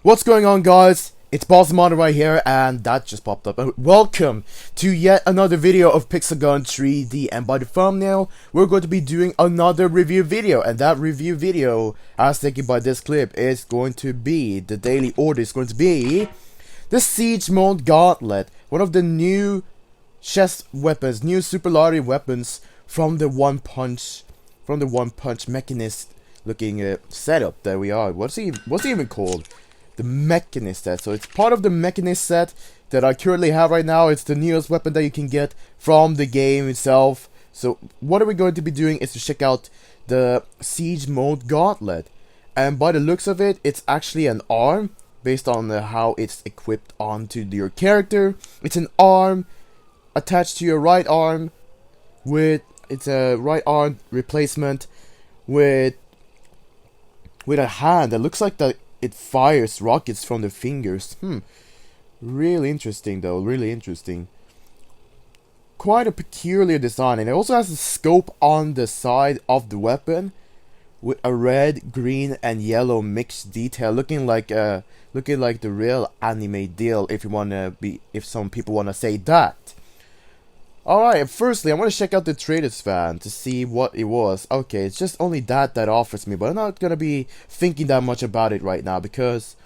What's going on, guys? It's Bossmon right here, and that just popped up. Welcome to yet another video of PG3D, and by the thumbnail, we're going to be doing another review video, and that review video, as taken by this clip, is going to be, the daily order is going to be, the Siege Mode Gauntlet, one of the new chest weapons, new super lottery weapons from the One Punch Mechanist looking setup. There we are. What's it even called? The Mechanist set. So it's part of the Mechanist set that I currently have right now. It's the newest weapon that you can get from the game itself. So what are we going to be doing is to check out the Siege Mode Gauntlet. And by the looks of it, it's actually an arm based on how it's equipped onto your character. It's an arm attached to your right arm with it's a right arm replacement with a hand that looks like it fires rockets from the fingers. Really interesting though, really interesting. Quite a peculiar design, and it also has a scope on the side of the weapon with a red, green, and yellow mixed detail, looking like the real anime deal. If some people wanna say that. Alright, firstly, I want to check out the Trader's Fan to see what it was. Okay, it's just only that offers me, but I'm not gonna be thinking that much about it right now, because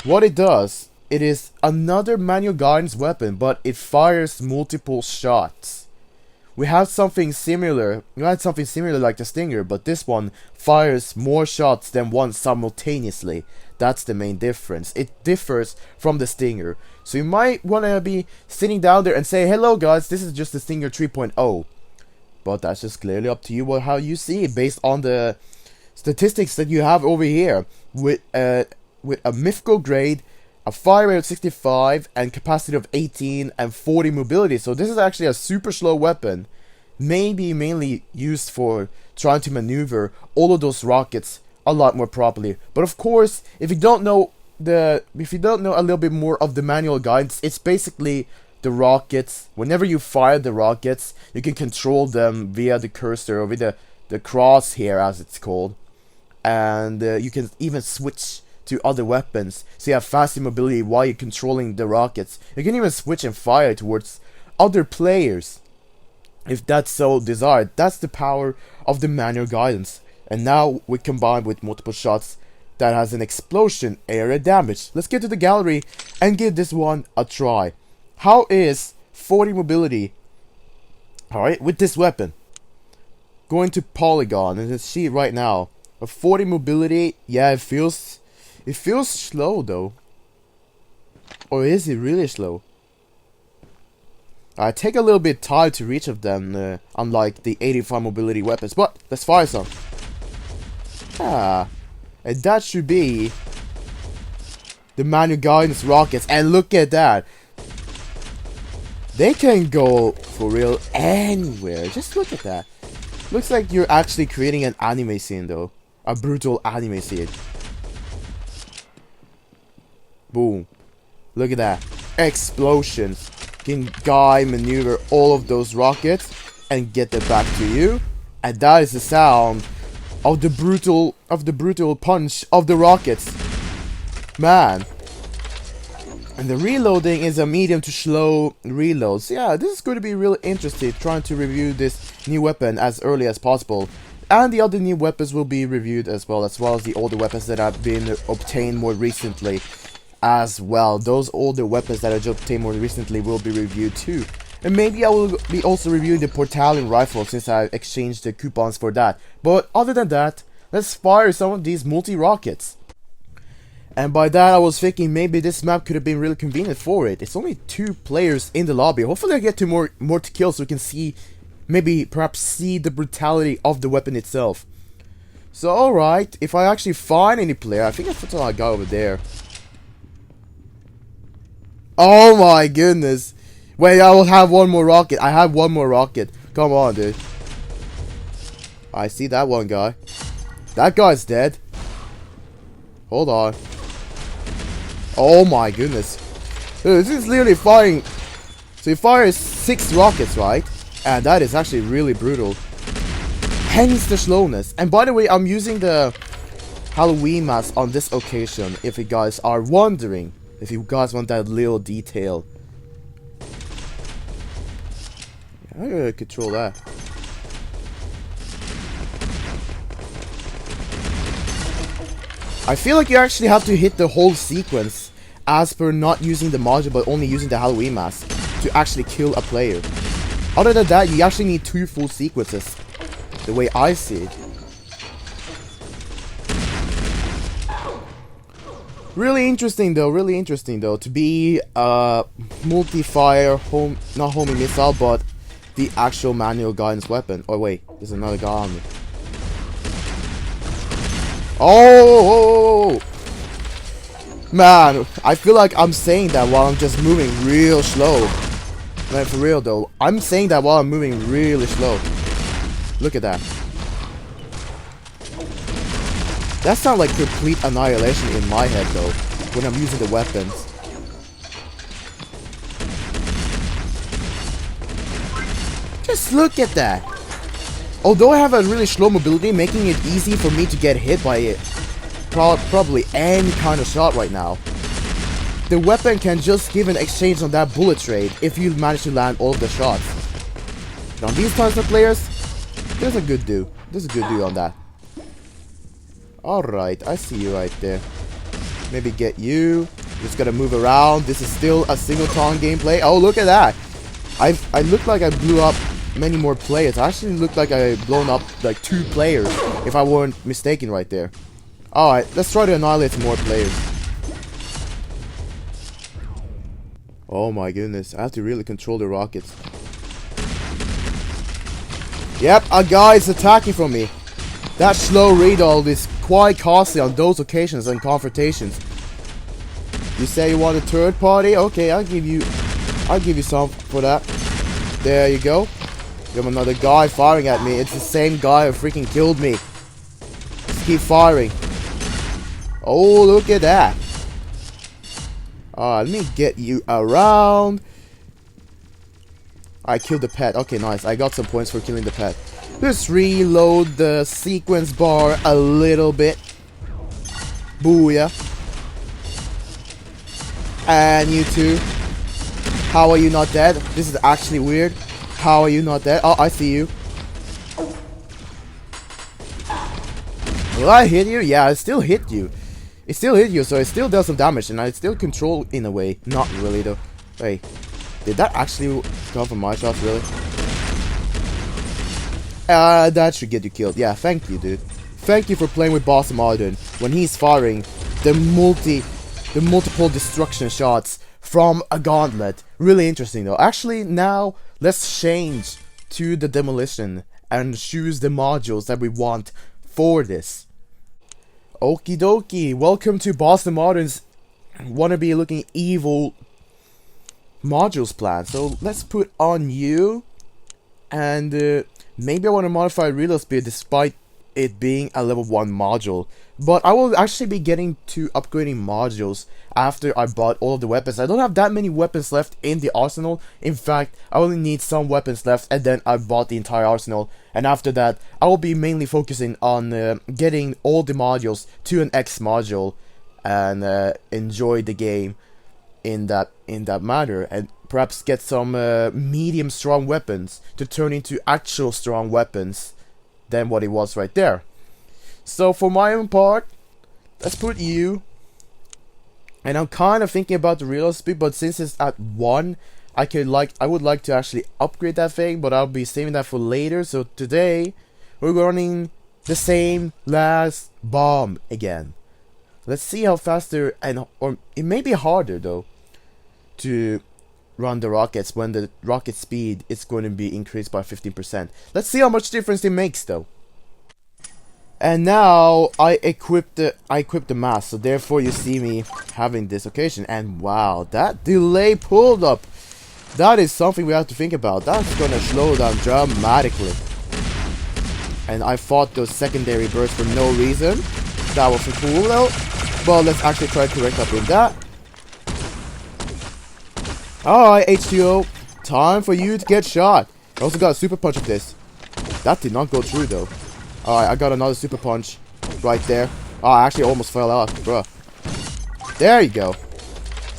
what it does, it is another manual guidance weapon, but it fires multiple shots. We had something similar like the Stinger, but this one fires more shots than one simultaneously. That's the main difference. It differs from the Stinger. So you might want to be sitting down there and say, hello guys, this is just the Stinger 3.0. But that's just clearly up to you how you see it based on the statistics that you have over here. With a mythical grade, a fire rate of 65, and capacity of 18, and 40 mobility. So this is actually a super slow weapon. Maybe mainly used for trying to maneuver all of those rockets a lot more properly. But of course, if you don't know a little bit more of the manual guidance, it's basically the rockets. Whenever you fire the rockets, you can control them via the cursor or with the crosshair, as it's called, and you can even switch to other weapons, so you have faster mobility while you're controlling the rockets. You can even switch and fire towards other players if that's so desired. That's the power of the manual guidance. And now we combine with multiple shots that has an explosion area damage. Let's get to the gallery and give this one a try. How is 40 mobility, alright, with this weapon? Going to polygon, and let's see right now. A 40 mobility, yeah, it feels slow though. Or is it really slow? I take a little bit time to reach of them, unlike the 85 mobility weapons. But let's fire some. And that should be the manual guidance rockets. And look at that. They can go for real anywhere. Just look at that. Looks like you're actually creating an anime scene though. A brutal anime scene. Boom. Look at that. Explosions. Can guy maneuver all of those rockets and get them back to you. And that is the sound of the brutal punch of the rockets. Man. And the reloading is a medium to slow reload. So yeah, this is going to be really interesting, trying to review this new weapon as early as possible. And the other new weapons will be reviewed as well as the older weapons that have been obtained more recently as well. Those older weapons that I just obtained more recently will be reviewed too. And maybe I will be also reviewing the Portalion rifle, since I exchanged the coupons for that. But other than that, let's fire some of these multi-rockets. And by that I was thinking maybe this map could have been really convenient for it. It's only 2 players in the lobby. Hopefully I get to more to kill so we can see, perhaps see the brutality of the weapon itself. So alright, if I actually find any player, I think that's all I got over there. Oh my goodness. Wait, I will have one more rocket. I have one more rocket. Come on, dude. I see that one guy. That guy's dead. Hold on. Oh my goodness. Dude, this is literally firing. So he fires 6 rockets, right? And that is actually really brutal. Hence the slowness. And by the way, I'm using the Halloween mask on this occasion, if you guys are wondering. If you guys want that little detail. I gotta control that. I feel like you actually have to hit the whole sequence as per not using the module but only using the Halloween mask to actually kill a player. Other than that, you actually need 2 full sequences, the way I see it. Really interesting though, to be a multi-fire not homing missile, but the actual manual guidance weapon. Oh wait, there's another guy on me. Oh! Man, I feel like I'm saying that while I'm just moving real slow. Man, for real though, I'm saying that while I'm moving really slow. Look at that. That sounds like complete annihilation in my head though, when I'm using the weapons. Just look at that. Although I have a really slow mobility, making it easy for me to get hit by it. Probably any kind of shot right now. The weapon can just give an exchange on that bullet trade if you manage to land all of the shots. And on these types of players, there's a good do. There's a good do on that. Alright, I see you right there. Maybe get you. Just gotta move around. This is still a singleton gameplay. Oh, look at that. I look like I blew up many more players. I actually looked like I blown up like 2 players, if I weren't mistaken right there. Alright, let's try to annihilate some more players. Oh my goodness, I have to really control the rockets. Yep, a guy is attacking from me. That slow reload is quite costly on those occasions and confrontations. You say you want a third party? Okay, I'll give you some for that. There you go. You have another guy firing at me. It's the same guy who freaking killed me. Just keep firing. Oh, look at that. Let me get you around. I killed the pet. Okay, nice. I got some points for killing the pet. Just reload the sequence bar a little bit. Booyah. And you too. How are you not dead? This is actually weird. How are you not dead? Oh, I see you. Will I hit you? Yeah, I still hit you. It still hit you, so it still does some damage, and I still control in a way. Not really though. Wait, did that actually come from my shots, really? That should get you killed. Yeah, thank you, dude. Thank you for playing with Boss Modern when he's firing the multiple destruction shots from a gauntlet. Really interesting though. Actually, now let's change to the demolition and choose the modules that we want for this. Okie dokie, welcome to Boston Modern's wannabe looking evil modules plan. So let's put on you, and maybe I want to modify reload speed despite it being a level 1 module. But I will actually be getting to upgrading modules after I bought all of the weapons. I don't have that many weapons left in the arsenal. In fact, I only need some weapons left, and then I bought the entire arsenal. And after that, I will be mainly focusing on getting all the modules to an X module and enjoy the game in that manner, and perhaps get some medium strong weapons to turn into actual strong weapons than what it was right there. So for my own part, let's put you. And I'm kind of thinking about the reload speed, but since it's at 1, I would like to actually upgrade that thing, but I'll be saving that for later. So today we're running the same last bomb again. Let's see how faster, or it may be harder though to run the rockets when the rocket speed is going to be increased by 15%. Let's see how much difference it makes though. And now I equipped the mask, so therefore you see me having this occasion. And wow, that delay pulled up. That is something we have to think about. That's gonna slow down dramatically. And I fought those secondary bursts for no reason. That wasn't cool though. But let's actually try to correct up in that. Alright, H2O. Time for you to get shot. I also got a super punch of this. That did not go through though. Alright, I got another super punch right there. Oh, I actually almost fell out, bro. There you go.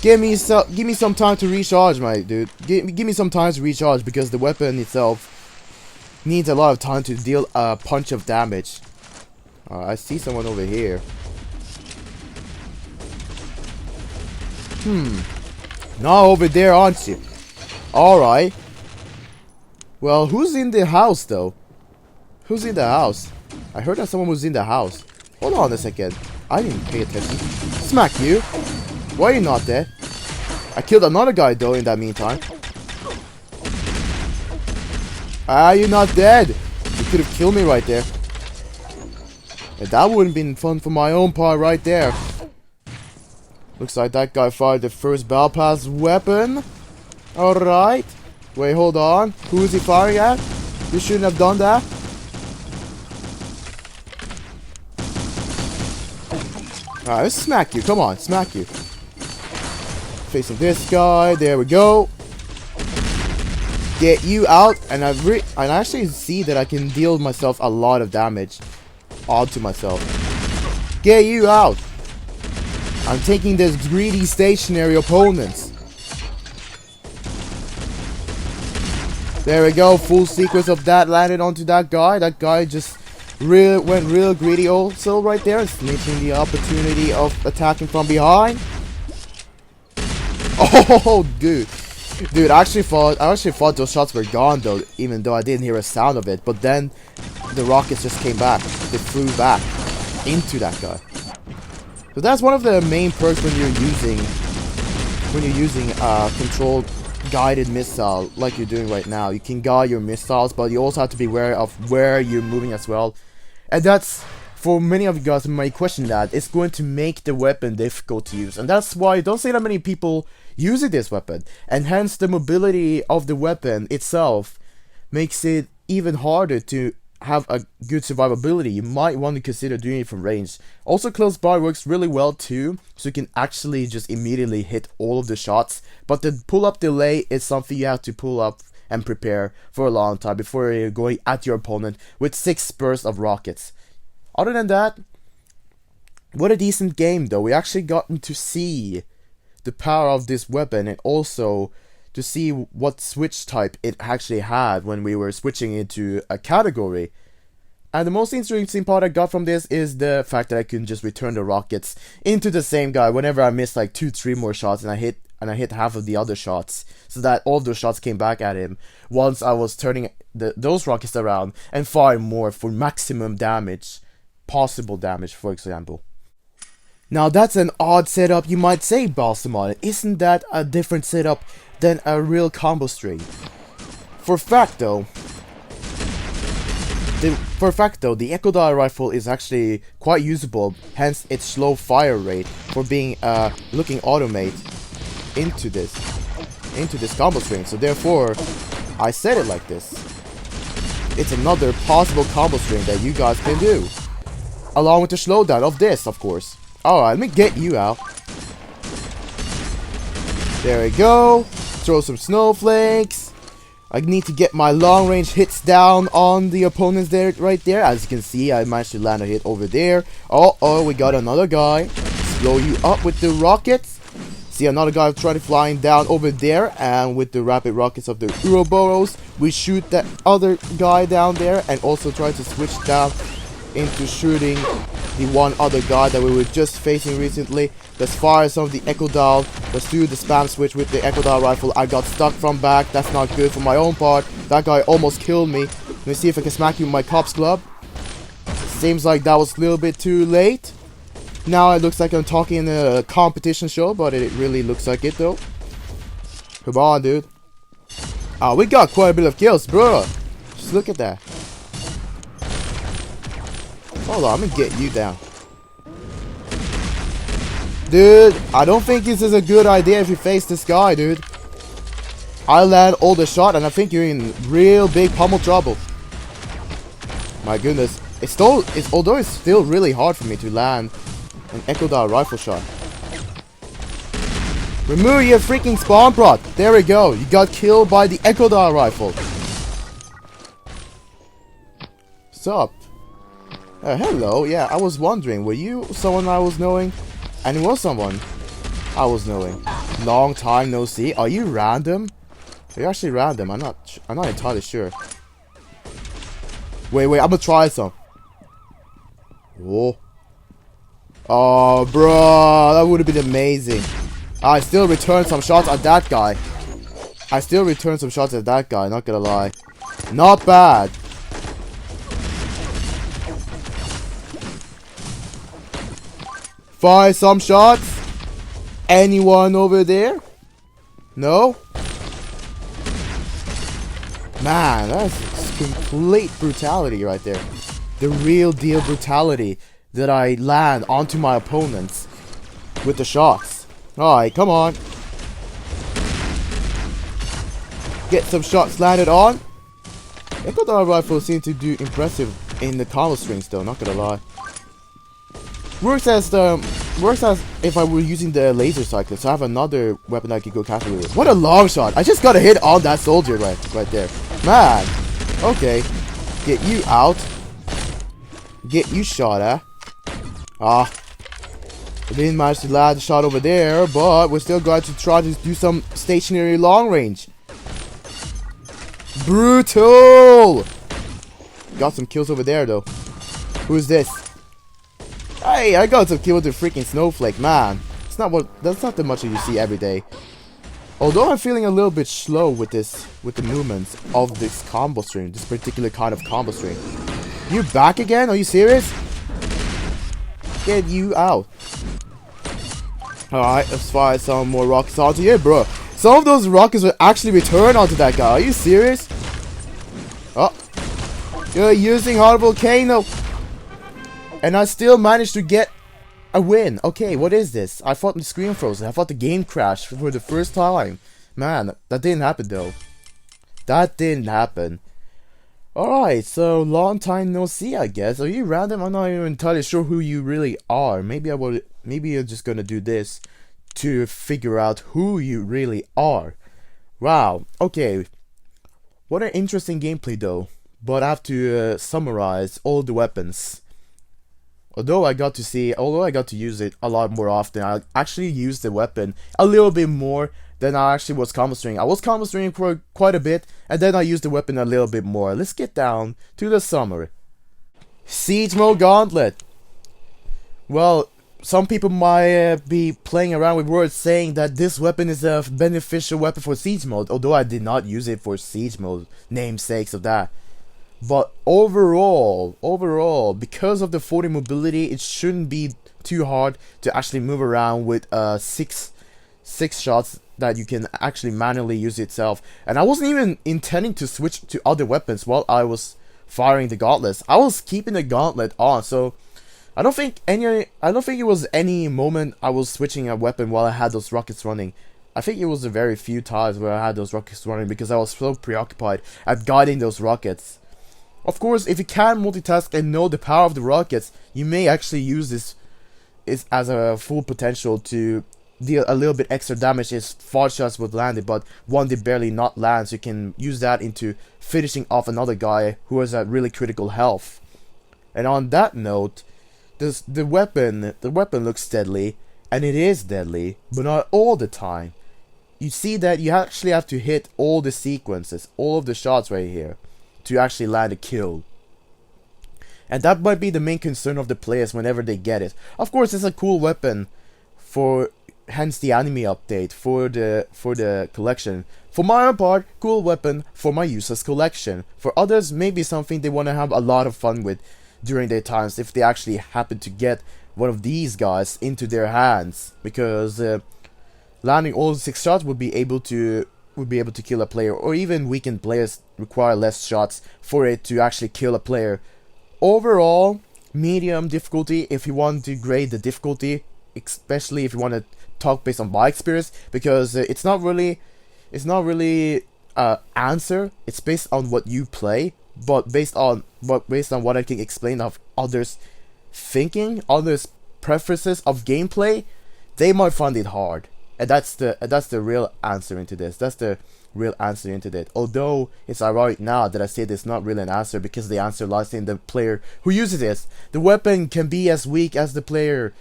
Give me some time to recharge, my dude. Give me some time to recharge because the weapon itself needs a lot of time to deal a punch of damage. I see someone over here. Not over there, aren't you? Alright. Well, who's in the house, though? Who's in the house? I heard that someone was in the house. Hold on a second. I didn't pay attention. Smack you. Why are you not dead? I killed another guy, though, in that meantime. Ah, you're not dead. You could have killed me right there. And that wouldn't have been fun for my own part right there. Looks like that guy fired the first battle pass weapon. Alright. Wait, hold on. Who is he firing at? You shouldn't have done that. Alright, let's smack you. Come on, smack you. Facing this guy. There we go. Get you out. And I actually see that I can deal myself a lot of damage onto myself. Get you out. I'm taking this greedy stationary opponents. There we go. Full sequence of that landed onto that guy. That guy just went real greedy also right there. Snatching the opportunity of attacking from behind. Oh, dude. Dude, I actually thought those shots were gone though, even though I didn't hear a sound of it. But then the rockets just came back. They flew back into that guy. So that's one of the main perks when you're using controlled guided missile like you're doing right now. You can guide your missiles, but you also have to be aware of where you're moving as well. And that's, for many of you guys who might question that, it's going to make the weapon difficult to use. And that's why you don't see that many people using this weapon. And hence the mobility of the weapon itself makes it even harder to have a good survivability. You might want to consider doing it from range. Also, close by works really well too, so you can actually just immediately hit all of the shots. But the pull-up delay is something you have to pull up and prepare for a long time before you're going at your opponent with 6 bursts of rockets. Other than that, what a decent game though. We actually gotten to see the power of this weapon and also to see what switch type it actually had when we were switching into a category. And the most interesting part I got from this is the fact that I can just return the rockets into the same guy whenever I miss like 2-3 more shots and I hit half of the other shots, so that all of those shots came back at him once I was turning those rockets around and firing more for maximum damage, possible damage, for example. Now that's an odd setup, you might say, Balsamon. Isn't that a different setup than a real combo string? For a fact though, the Echo Dial rifle is actually quite usable, hence its slow fire rate for being looking automate into this combo string. So therefore, I said it like this. It's another possible combo string that you guys can do, along with the slowdown of this, of course. Alright, let me get you out. There we go. Throw some snowflakes. I need to get my long range hits down on the opponents there, right there. As you can see, I managed to land a hit over there. Oh, we got another guy. Blow you up with the rockets. See another guy trying to flying down over there, and with the rapid rockets of the Uroboros, we shoot that other guy down there, and also try to switch down into shooting the one other guy that we were just facing recently. Let's fire some of the Echo Dial. Let's do the spam switch with the Echo Dial rifle. I got stuck from back. That's not good for my own part. That guy almost killed me. Let me see if I can smack you with my Cops Club. Seems like that was a little bit too late. Now it looks like I'm talking in a competition show, but it really looks like it though. Come on, dude. Oh, we got quite a bit of kills, bro. Just look at that. Hold on, I'm gonna get you down. Dude, I don't think this is a good idea if you face this guy, dude. I land all the shot and I think you're in real big pummel trouble. My goodness. Although it's still really hard for me to land an Echo Dial rifle shot. Remove your freaking spawn prod. There we go. You got killed by the Echo Dial rifle. What's up? Hello, yeah, I was wondering, were you someone I was knowing? And it was someone I was knowing. Long time no see. Are you random? Are you actually random? I'm not entirely sure. Wait, I'm gonna try some. Whoa. Oh, bro, that would have been amazing. I still returned some shots at that guy. Not gonna lie. Not bad. Fire some shots. Anyone over there? No? Man, that's complete brutality right there. The real deal brutality that I land onto my opponents with the shots. Alright, come on. Get some shots landed on. Echo Dart rifle seems to do impressive in the combo strings though, not gonna lie. Works as if I were using the laser cycler, so I have another weapon I could go catch with. What a long shot! I just got a hit on that soldier right there. Man. Okay. Get you out. Get you shot at. I didn't manage to land a shot over there, but we're still going to try to do some stationary long range. Brutal! Got some kills over there though. Who's this? Hey, I got some kill with the freaking snowflake, man. That's not that much that you see every day. Although I'm feeling a little bit slow with the movements of this combo string, this particular kind of combo string. You back again? Are you serious? Get you out. Alright, let's fire some more rockets onto you, bro. Some of those rockets will actually return onto that guy. Are you serious? Oh. You're using hard volcano. And I still managed to get a win. Okay, what is this? I thought the screen froze. I thought the game crashed for the first time. Man, that didn't happen though. That didn't happen. Alright, so long time no see, I guess. Are you random? I'm not even entirely sure who you really are. Maybe you're just gonna do this to figure out who you really are. Wow, okay. What an interesting gameplay though. But I have to summarize all the weapons. Although I got to use it a lot more often, I actually used the weapon a little bit more than I actually was combo stringing. I was combo stringing for quite a bit, and then I used the weapon a little bit more. Let's get down to the summary. Siege mode Gauntlet. Well, some people might be playing around with words saying that this weapon is a beneficial weapon for siege mode, although I did not use it for siege mode, namesakes of that. But overall, because of the 40 mobility, it shouldn't be too hard to actually move around with six shots that you can actually manually use itself. And I wasn't even intending to switch to other weapons while I was firing the gauntlets. I was keeping the gauntlet on, so I don't think it was any moment I was switching a weapon while I had those rockets running. I think it was a very few times where I had those rockets running because I was so preoccupied at guiding those rockets. Of course, if you can multitask and know the power of the rockets, you may actually use this as a full potential to deal a little bit extra damage if 5 shots would land it, but one did barely not land, so you can use that into finishing off another guy who has a really critical health. And on that note, the weapon looks deadly, and it is deadly, but not all the time. You see that you actually have to hit all the sequences, all of the shots right here, to actually land a kill. And that might be the main concern of the players whenever they get it. Of course, it's a cool weapon for, hence the anime update for the collection. For my own part, cool weapon for my useless collection. For others, maybe something they want to have a lot of fun with during their times if they actually happen to get one of these guys into their hands, because landing all 6 shots would be able to kill a player, or even weakened players require less shots for it to actually kill a player. Overall, medium difficulty if you want to grade the difficulty, especially if you want to talk based on my experience, because it's not really answer. It's based on what you play, but based on what I can explain of others' thinking, others' preferences of gameplay, they might find it hard. And that's the real answer into this. That's the real answer into it. Although it's ironic now that I say there's not really an answer, because the answer lies in the player who uses it. The weapon can be as weak as the player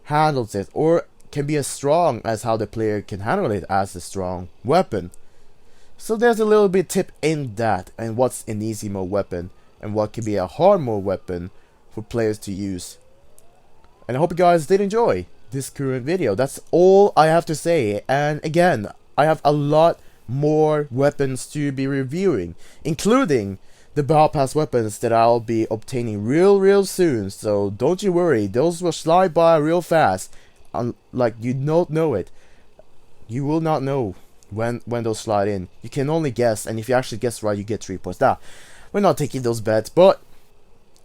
handles it, or can be as strong as how the player can handle it as a strong weapon. So there's a little bit tip in that, and what's an easy mode weapon and what can be a hard mode weapon for players to use. And I hope you guys did enjoy this current video. That's all I have to say. And again, I have a lot more weapons to be reviewing, including the battle pass weapons that I'll be obtaining real soon. So don't you worry, those will slide by real fast. Like, you don't know it. You will not know when those slide in. You can only guess, and if you actually guess right, you get 3 points. Now, we're not taking those bets, but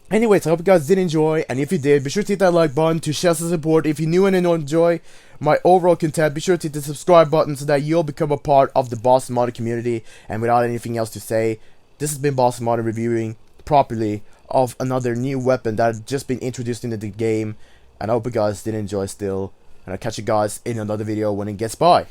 anyways, I hope you guys did enjoy, and if you did, be sure to hit that like button to show some support. If you knew and don't enjoy my overall content, be sure to hit the subscribe button so that you'll become a part of the Boston Modern community. And without anything else to say, this has been Boston Modern reviewing properly of another new weapon that had just been introduced into the game. And I hope you guys did enjoy still, and I'll catch you guys in another video when it gets by.